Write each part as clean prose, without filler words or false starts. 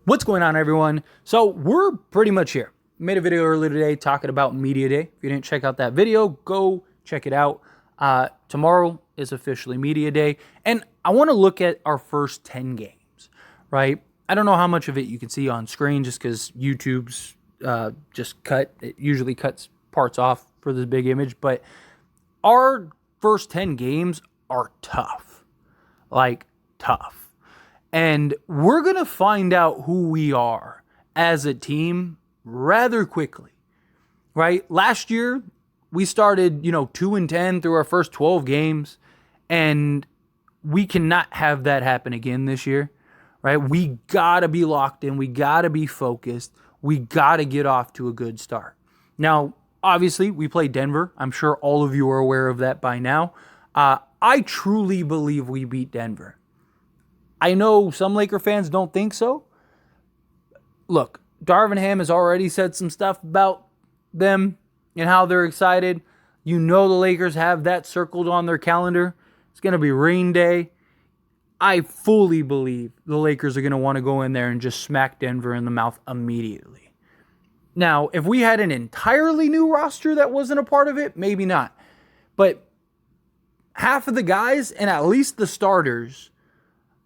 What's going on, everyone? So we're pretty much here. Made a video earlier today talking about Media Day. If you didn't check out that video, go check it out. Tomorrow is officially Media Day, and I want to look at our first 10 games, right? I don't know how much of it you can see on screen just because YouTube's it usually cuts parts off for this big image, but our first 10 games are tough, like tough. And we're going to find out who we are as a team rather quickly, right? Last year, we started, 2-10 through our first 12 games, and we cannot have that happen again this year, right? We got to be locked in. We got to be focused. We got to get off to a good start. Now, obviously, we play Denver. I'm sure all of you are aware of that by now. I truly believe we beat Denver. I know some Laker fans don't think so. Look, Darvin Ham has already said some stuff about them and how they're excited. You know the Lakers have that circled on their calendar. It's going to be rain day. I fully believe the Lakers are going to want to go in there and just smack Denver in the mouth immediately. Now, if we had an entirely new roster that wasn't a part of it, maybe not. But half of the guys and at least the starters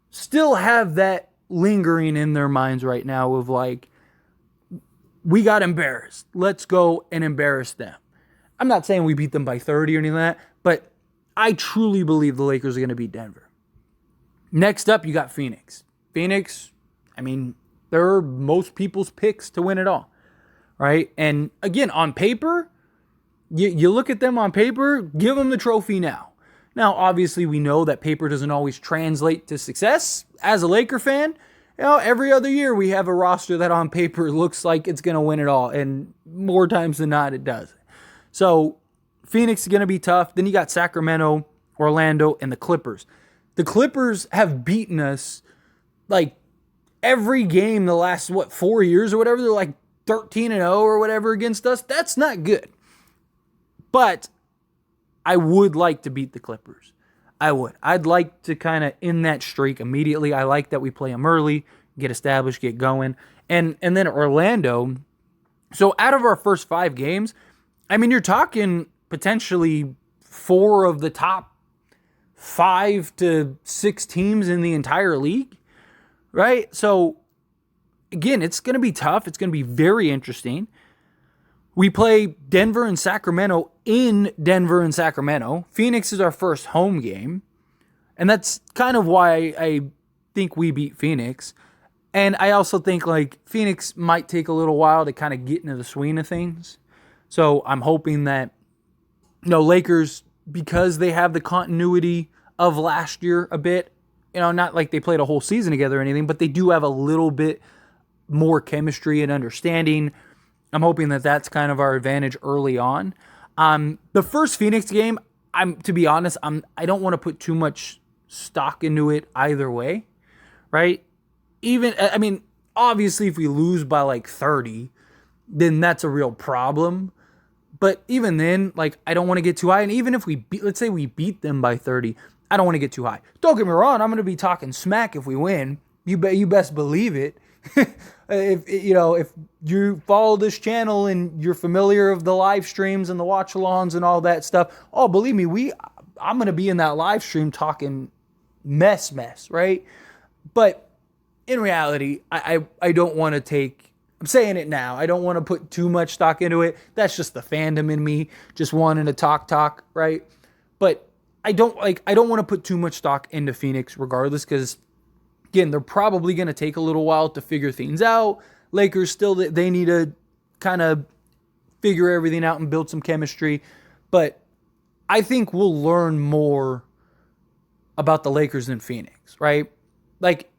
still have that lingering in their minds right now of like, we got embarrassed. Let's go and embarrass them. I'm not saying we beat them by 30 or anything like that, but I truly believe the Lakers are going to beat Denver. Next up, you got Phoenix. Phoenix, they're most people's picks to win it all, right? And again, on paper, you look at them on paper, give them the trophy now. Now, obviously, we know that paper doesn't always translate to success. As a Laker fan, every other year we have a roster that on paper looks like it's going to win it all, and more times than not, it does. So, Phoenix is going to be tough. Then you got Sacramento, Orlando, and the Clippers. The Clippers have beaten us like every game the last, 4 years or whatever. They're like 13-0 or whatever against us. That's not good. But I would like to beat the Clippers. I would. I'd like to kind of end that streak immediately. I like that we play them early, get established, get going. And then Orlando. So out of our first 5 games, you're talking potentially 4 of the top 5 to 6 teams in the entire league, right? So again, it's going to be tough. It's going to be very interesting. We play Denver and Sacramento in Denver and Sacramento. Phoenix is our first home game. And that's kind of why I think we beat Phoenix. And I also think Phoenix might take a little while to kind of get into the swing of things. So I'm hoping that, Lakers, because they have the continuity of last year a bit, not like they played a whole season together or anything, but they do have a little bit more chemistry and understanding. I'm hoping that that's kind of our advantage early on. The first Phoenix game, to be honest, I don't want to put too much stock into it either way, right? Obviously if we lose by 30, then that's a real problem. But even then, I don't want to get too high. And even if let's say we beat them by 30, I don't want to get too high. Don't get me wrong, I'm going to be talking smack if we win. You best believe it. If you follow this channel and you're familiar of the live streams and the watch alongs and all that stuff, oh, believe me, I'm going to be in that live stream talking mess, right? But in reality, I don't want to I'm saying it now. I don't want to put too much stock into it. That's just the fandom in me, just wanting to talk, right? But I don't want to put too much stock into Phoenix regardless, because again, they're probably going to take a little while to figure things out. Lakers still, they need to kind of figure everything out and build some chemistry. But I think we'll learn more about the Lakers than Phoenix, right?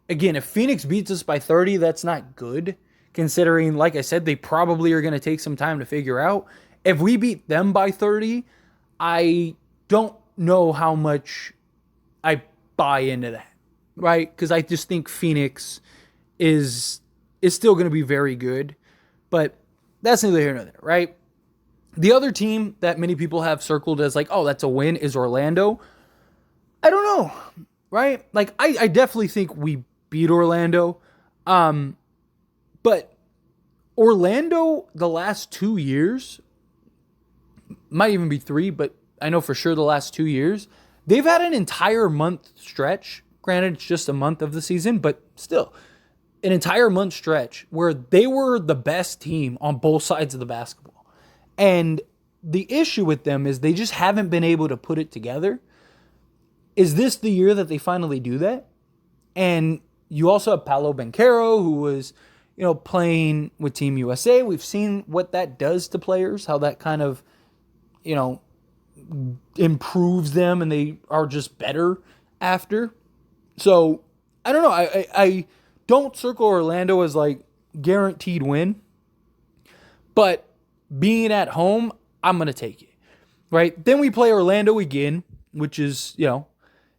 Again, if Phoenix beats us by 30, that's not good, considering, like I said, they probably are going to take some time to figure out. If we beat them by 30, I don't know how much I buy into that. Right? Because I just think Phoenix is still going to be very good. But that's neither here nor there, right? The other team that many people have circled as that's a win is Orlando. I don't know, right? I definitely think we beat Orlando. But Orlando, the last 2 years, might even be 3, but I know for sure the last 2 years, they've had an entire month stretch. Granted, it's just a month of the season, but still, an entire month stretch where they were the best team on both sides of the basketball. And the issue with them is they just haven't been able to put it together. Is this the year that they finally do that? And you also have Paolo Banchero, who was, playing with Team USA. We've seen what that does to players, how that kind of, improves them and they are just better after. So, I don't know. I don't circle Orlando as like guaranteed win. But being at home, I'm going to take it. Right? Then we play Orlando again, which is,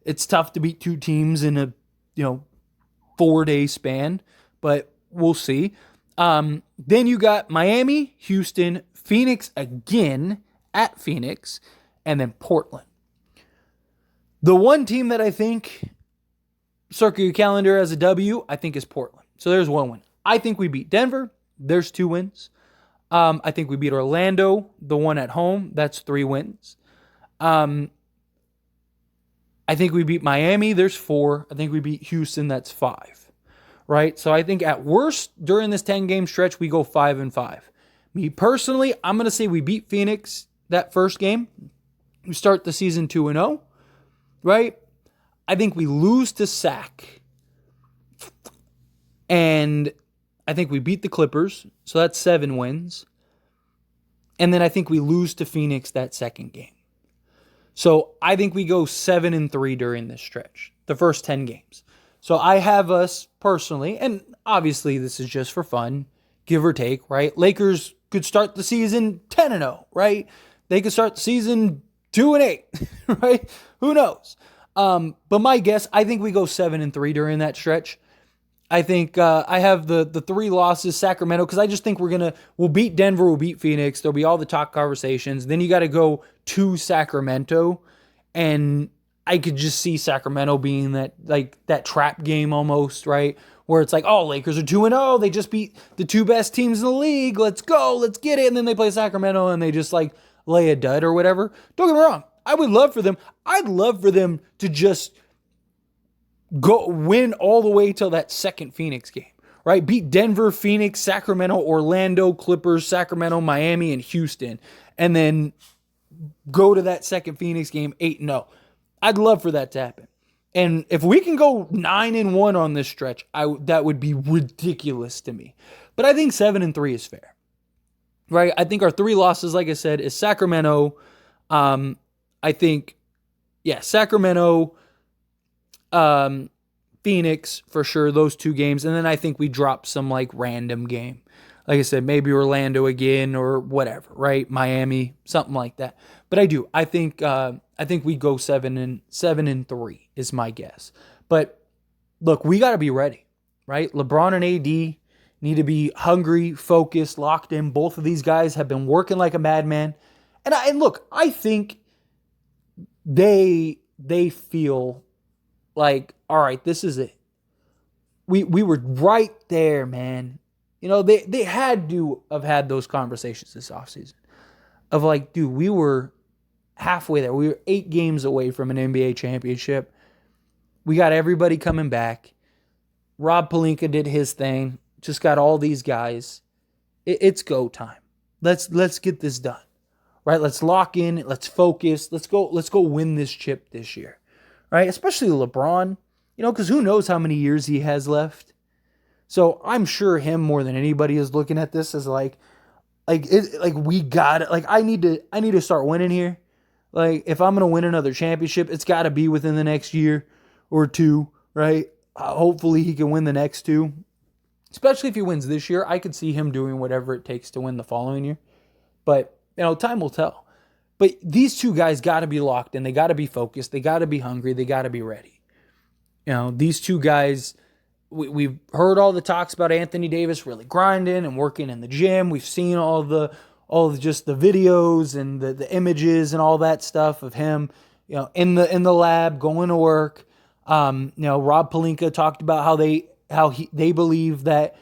it's tough to beat 2 teams in a, 4-day span, but we'll see. Then you got Miami, Houston, Phoenix again at Phoenix, and then Portland. The one team that I think, circle your calendar as a W, I think is Portland. So there's 1 win. I think we beat Denver. There's 2 wins. I think we beat Orlando, the one at home. That's 3 wins. I think we beat Miami. There's 4. I think we beat Houston. That's 5. Right? So I think at worst, during this 10-game stretch, we go 5-5. Me personally, I'm going to say we beat Phoenix that first game. We start the season 2-0. Right? I think we lose to Sac. And I think we beat the Clippers. So that's 7 wins. And then I think we lose to Phoenix that second game. So I think we go 7-3 during this stretch, the first 10 games. So I have us personally, and obviously this is just for fun, give or take, right? Lakers could start the season 10-0, right? They could start the season 2-8, right? Who knows? But my guess, I think we go 7-3 during that stretch. I think I have the 3 losses, Sacramento, because I just think we'll beat Denver, we'll beat Phoenix. There'll be all the talk conversations. Then you got to go to Sacramento, and I could just see Sacramento being that trap game almost, right? Where it's like, oh, Lakers are 2-0. They just beat the 2 best teams in the league. Let's go. Let's get it. And then they play Sacramento, and they just lay a dud or whatever. Don't get me wrong. I would love for them. I'd love for them to just go win all the way till that second Phoenix game, right? Beat Denver, Phoenix, Sacramento, Orlando, Clippers, Sacramento, Miami, and Houston, and then go to that second Phoenix game 8-0. I'd love for that to happen. And if we can go 9-1 on this stretch, that would be ridiculous to me. But I think 7-3 is fair, right? I think our 3 losses, like I said, is Sacramento. I think, Sacramento, Phoenix for sure, those 2 games. And then I think we drop some random game. Like I said, maybe Orlando again or whatever, right? Miami, something like that. But I think we go 7-3 is my guess. But look, we got to be ready, right? LeBron and AD need to be hungry, focused, locked in. Both of these guys have been working like a madman. And look, I think they feel like, all right, this is it. We were right there, man. They had to have had those conversations this offseason of dude, we were halfway there. We were 8 games away from an NBA championship. We got everybody coming back. Rob Pelinka did his thing. Just got all these guys. It's go time. Let's get this done. Right? Let's lock in. Let's focus. Let's go win this chip this year. Right? Especially LeBron. Because who knows how many years he has left. So I'm sure him more than anybody is looking at this as we got it. I need to start winning here. If I'm gonna win another championship, it's got to be within the next year or 2, right? Hopefully he can win the next 2. Especially if he wins this year, I could see him doing whatever it takes to win the following year. But time will tell. But these 2 guys got to be locked in. They got to be focused. They got to be hungry. They got to be ready. These 2 guys. We've heard all the talks about Anthony Davis really grinding and working in the gym. We've seen all the just the videos and the images and all that stuff of him, in the lab going to work. Rob Pelinka talked about how they believe that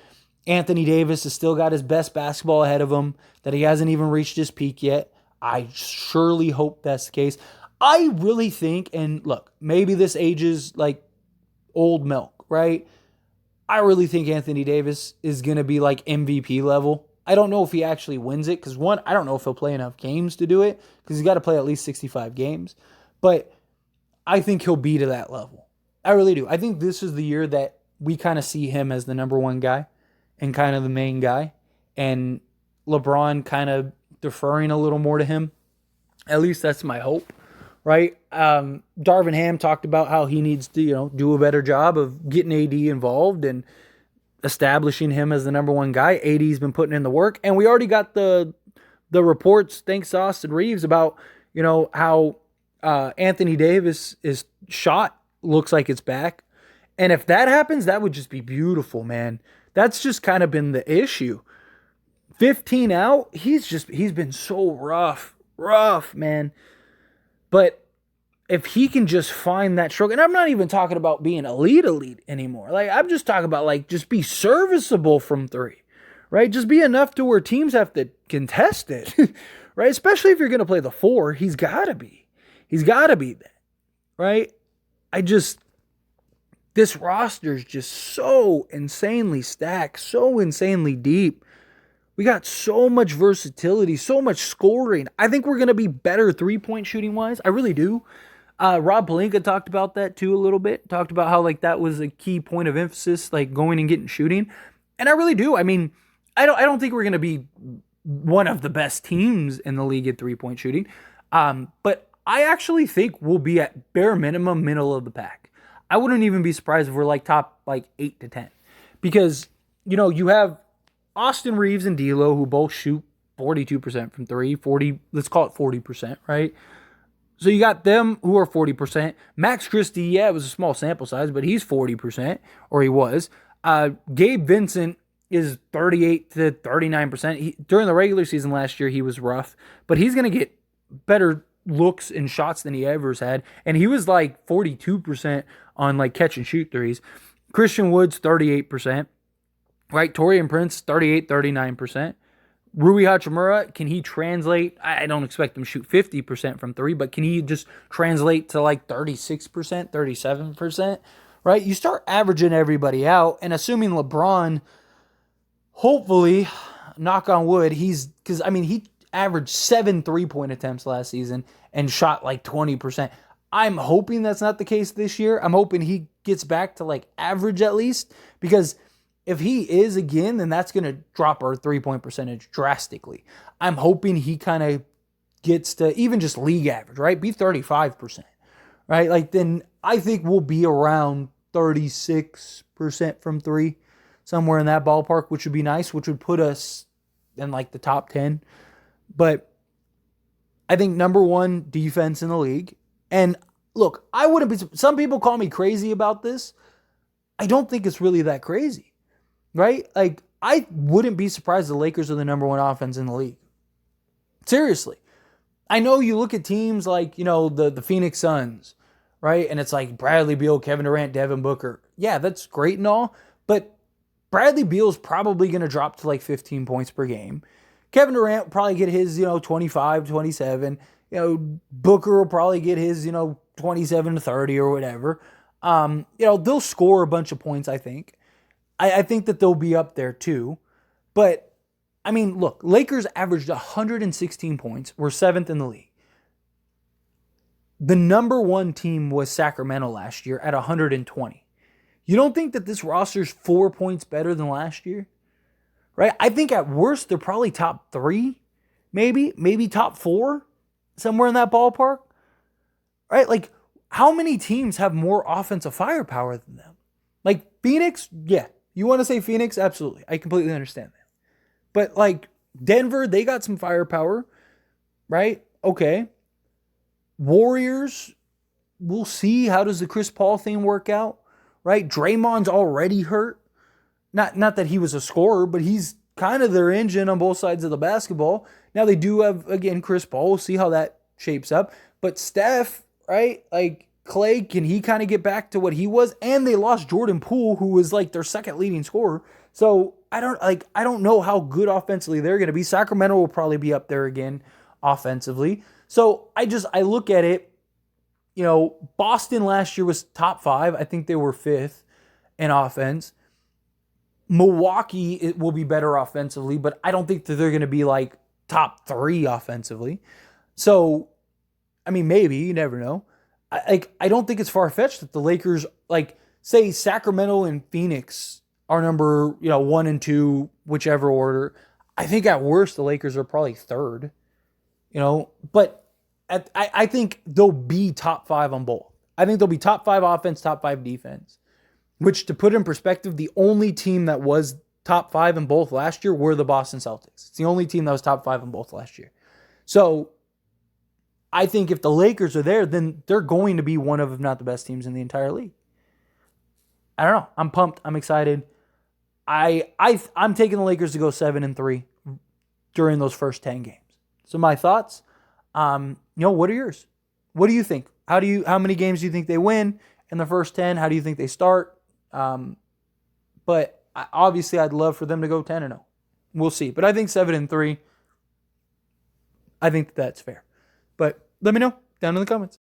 Anthony Davis has still got his best basketball ahead of him, that he hasn't even reached his peak yet. I surely hope that's the case. I really think, and look, maybe this ages like old milk, right? I really think Anthony Davis is going to be like MVP level. I don't know if he actually wins it because, one, I don't know if he'll play enough games to do it because he's got to play at least 65 games. But I think he'll be to that level. I really do. I think this is the year that we kind of see him as the number one guy and kind of the main guy, and LeBron kind of deferring a little more to him. At least that's my hope, right? Darvin Ham talked about how he needs to, do a better job of getting AD involved and establishing him as the number one guy. AD's been putting in the work, and we already got the reports, thanks to Austin Reeves, about how Anthony Davis is shot looks like it's back, and if that happens, that would just be beautiful, man. That's just kind of been the issue. 15 out, he's been so rough, man. But if he can just find that stroke, and I'm not even talking about being elite anymore. Like, I'm just talking about like just be serviceable from three, right? Just be enough to where teams have to contest it, right? Especially if you're going to play the four, he's got to be that, right? This roster is just so insanely stacked, so insanely deep. We got so much versatility, so much scoring. I think we're going to be better three-point shooting-wise. I really do. Rob Pelinka talked about that too a little bit. Talked about how like that was a key point of emphasis, like going and getting shooting. And I really do. I mean, I don't think we're going to be one of the best teams in the league at three-point shooting. But I actually think we'll be at bare minimum middle of the pack. I wouldn't even be surprised if we're like top like 8 to 10. Because, you have Austin Reeves and D'Lo, who both shoot 42% from three, let's call it 40%, right? So you got them who are 40%. Max Christie, it was a small sample size, but he's 40%, or he was. Gabe Vincent is 38 to 39%. During the regular season last year, he was rough, but he's going to get better looks and shots than he ever has had. And he was like 42% on like catch and shoot threes. Christian Wood's 38%. Right, Torian Prince, 38, 39%. Rui Hachimura, can he translate? I don't expect him to shoot 50% from three, but can he just translate to like 36%, 37%? Right, you start averaging everybody out, and assuming LeBron, hopefully, knock on wood, he averaged 7 3-point attempts last season and shot like 20%. I'm hoping that's not the case this year. I'm hoping he gets back to like average at least, because if he is again, then that's going to drop our 3-point percentage drastically. I'm hoping he kind of gets to even just league average, right? Be 35%, right? Like then I think we'll be around 36% from three, somewhere in that ballpark, which would be nice, which would put us in like the top 10. But I think number one defense in the league. And look, some people call me crazy about this. I don't think it's really that crazy. Right? Like, I wouldn't be surprised the Lakers are the number one offense in the league. Seriously. I know you look at teams like, the Phoenix Suns, right? And it's like Bradley Beal, Kevin Durant, Devin Booker. Yeah, that's great and all, but Bradley Beal's probably going to drop to like 15 points per game. Kevin Durant will probably get his, 25, 27. Booker will probably get his, 27 to 30 or whatever. They'll score a bunch of points, I think. I think that they'll be up there too. But, I mean, look, Lakers averaged 116 points. We're 7th in the league. The number one team was Sacramento last year at 120. You don't think that this roster's 4 points better than last year? Right? I think at worst, they're probably top 3, maybe top 4, somewhere in that ballpark. Right? Like, how many teams have more offensive firepower than them? Like, Phoenix, yeah. You want to say Phoenix? Absolutely. I completely understand that. But like Denver, they got some firepower, right? Okay. Warriors, we'll see. How does the Chris Paul thing work out, right? Draymond's already hurt. Not that he was a scorer, but he's kind of their engine on both sides of the basketball. Now they do have, again, Chris Paul. We'll see how that shapes up. But Steph, right? Like, Clay, can he kind of get back to what he was? And they lost Jordan Poole, who was like their second leading scorer. So I don't know how good offensively they're going to be. Sacramento will probably be up there again offensively. So I look at it, Boston last year was top 5. I think they were 5th in offense. Milwaukee, it will be better offensively, but I don't think that they're going to be like top 3 offensively. So, I mean, maybe, you never know. I don't think it's far-fetched that the Lakers, say Sacramento and Phoenix are number, 1 and 2, whichever order. I think at worst the Lakers are probably 3rd, but I think they'll be top 5 on both. I think they'll be top 5 offense, top 5 defense, which, to put in perspective, the only team that was top 5 in both last year were the Boston Celtics. It's the only team that was top 5 in both last year. So I think if the Lakers are there, then they're going to be one of, if not the best teams in the entire league. I don't know. I'm pumped. I'm excited. I'm taking the Lakers to go 7-3 during those first 10 games. So my thoughts, what are yours? What do you think? How many games do you think they win in the first 10? How do you think they start? But obviously I'd love for them to go 10-0. We'll see. But I think 7-3, I think that's fair. But let me know down in the comments.